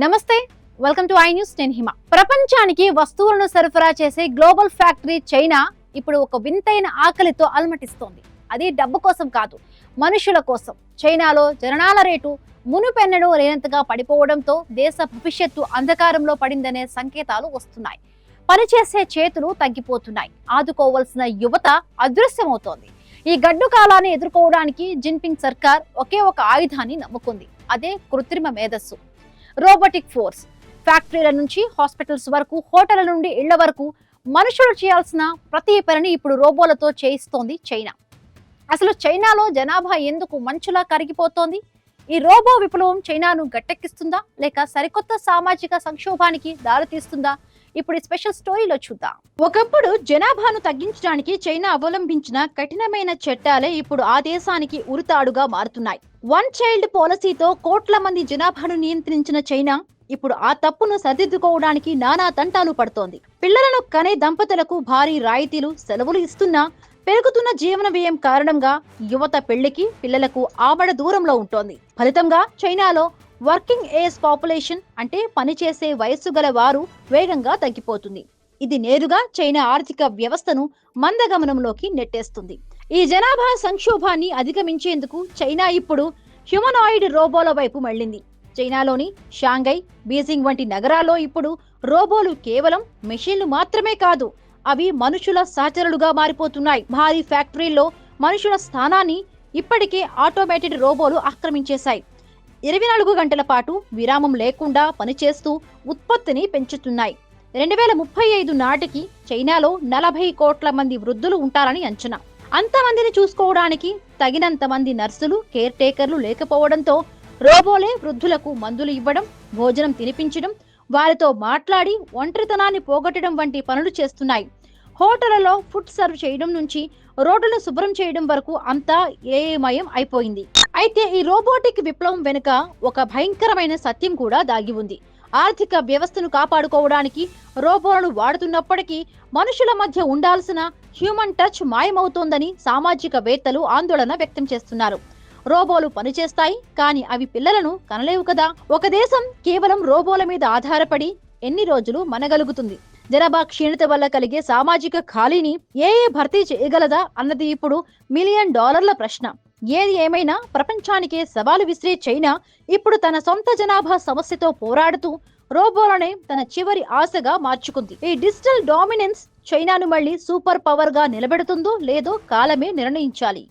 నమస్తే, welcome to I news. నేను హిమ. ప్రపంచానికి వస్తువులను సరఫరా చేసే గ్లోబల్ ఫ్యాక్టరీ చైనా ఇప్పుడు ఒక వింతైన ఆకలితో అలమటిస్తోంది. అది డబ్బు కోసం కాదు, మనుషుల కోసం. చైనాలో జననాల రేటు మునుపెన్నడూ లేనంతగా పడిపోవడంతో దేశ భవిష్యత్తు అంధకారంలో పడిందనే సంకేతాలు వస్తున్నాయి. పనిచేసే చేతులు తగ్గిపోతున్నాయి. ఆదుకోవాల్సిన యువత అదృశ్యమవుతోంది. ఈ గడ్డు కాలాన్ని ఎదుర్కోవడానికి జిన్పింగ్ సర్కార్ ఒకే ఒక ఆయుధాన్ని నమ్ముకుంది. అదే కృత్రిమ మేధస్సు, రోబోటిక్ ఫోర్స్. ఫ్యాక్టరీల నుంచి హాస్పిటల్స్ వరకు, హోటళ్ల నుండి ఇళ్ల వరకు మనుషులు చేయాల్సిన ప్రతి పనిని ఇప్పుడు రోబోలతో చేయిస్తోంది చైనా. అసలు చైనాలో జనాభా ఎందుకు మంచులా కరిగిపోతోంది? ఈ రోబో విప్లవం చైనాను గట్టెక్కిస్తుందా, లేక సరికొత్త సామాజిక సంక్షోభానికి దారితీస్తుందా? ఇప్పుడు ఈ స్పెషల్ స్టోరీలో చూద్దాం. ఒకప్పుడు జనాభాను తగ్గించడానికి చైనా అవలంబించిన కఠినమైన చట్టాలే ఇప్పుడు ఆ దేశానికి ఉరితాడుగా మారుతున్నాయి. వన్ చైల్డ్ పాలసీతో కోట్ల మంది జనాభాను నియంత్రించిన చైనా ఇప్పుడు ఆ తప్పును సరిదిద్దుకోవడానికి నానా తంటాలు పడుతోంది. పిల్లలను కనే దంపతులకు భారీ రాయితీలు, సెలవులు ఇస్తున్నా పెరుగుతున్న జీవన వ్యయం కారణంగా యువత పెళ్లికి, పిల్లలకు ఆమడ దూరంలో ఉంటోంది. ఫలితంగా చైనాలో వర్కింగ్ ఏజ్ పాపులేషన్, అంటే పనిచేసే వయస్సు గల వారు వేగంగా తగ్గిపోతుంది. ఇది నేరుగా చైనా ఆర్థిక వ్యవస్థను మందగమనంలోకి నెట్టేస్తుంది. ఈ జనాభా సంక్షోభాన్ని అధిగమించేందుకు చైనా ఇప్పుడు హ్యూమనాయిడ్ రోబోల వైపు మళ్లింది. చైనాలోని షాంఘై, బీజింగ్ వంటి నగరాల్లో ఇప్పుడు రోబోలు కేవలం మెషిన్లు మాత్రమే కాదు, అవి మనుషుల సహచరులుగా మారిపోతున్నాయి. భారీ ఫ్యాక్టరీల్లో మనుషుల స్థానాన్ని ఇప్పటికే ఆటోమేటెడ్ రోబోలు ఆక్రమించేశాయి. 24 గంటల పాటు విరామం లేకుండా పనిచేస్తూ ఉత్పత్తిని పెంచుతున్నాయి. 2035 నాటికి చైనాలో 40 కోట్ల మంది వృద్ధులు ఉంటారని అంచనా. అంతమందిని చూసుకోవడానికి తగినంత మంది నర్సులు, కేర్ టేకర్లు లేకపోవడంతో రోబోలే వృద్ధులకు మందులు ఇవ్వడం, భోజనం తినిపించడం, వారితో మాట్లాడి ఒంటరితనాన్ని పోగొట్టడం వంటి పనులు చేస్తున్నాయి. హోటళ్లలో ఫుడ్ సర్వ్ చేయడం నుంచి రోడ్లను శుభ్రం చేయడం వరకు అంతా ఏఐమయం అయిపోయింది. అయితే ఈ రోబోటిక్ విప్లవం వెనుక ఒక భయంకరమైన సత్యం కూడా దాగి ఉంది. ఆర్థిక వ్యవస్థను కాపాడుకోవడానికి రోబోలను వాడుతున్నప్పటికీ మనుషుల మధ్య ఉండాల్సిన హ్యూమన్ టచ్ మాయమవుతోందని సామాజికవేత్తలు ఆందోళన వ్యక్తం చేస్తున్నారు. రోబోలు పనిచేస్తాయి, కానీ అవి పిల్లలను కనలేవు కదా. ఒక దేశం కేవలం రోబోల మీద ఆధారపడి ఎన్ని రోజులు మనగలుగుతుంది? జనాభా క్షీణత వల్ల కలిగే సామాజిక ఖాళీని ఏఏ భర్తీ చేయగలదా అన్నది ఇప్పుడు $1 మిలియన్ ప్రశ్న. ఏది ఏమైనా ప్రపంచానికే సవాలు విసిరే చైనా ఇప్పుడు తన సొంత జనాభా సమస్యతో పోరాడుతూ రోబోలనే తన చివరి ఆశగా మార్చుకుంది. ఈ డిజిటల్ డామినెన్స్ చైనాను మళ్లీ సూపర్ పవర్ గా నిలబెడుతుందో లేదో కాలమే నిర్ణయించాలి.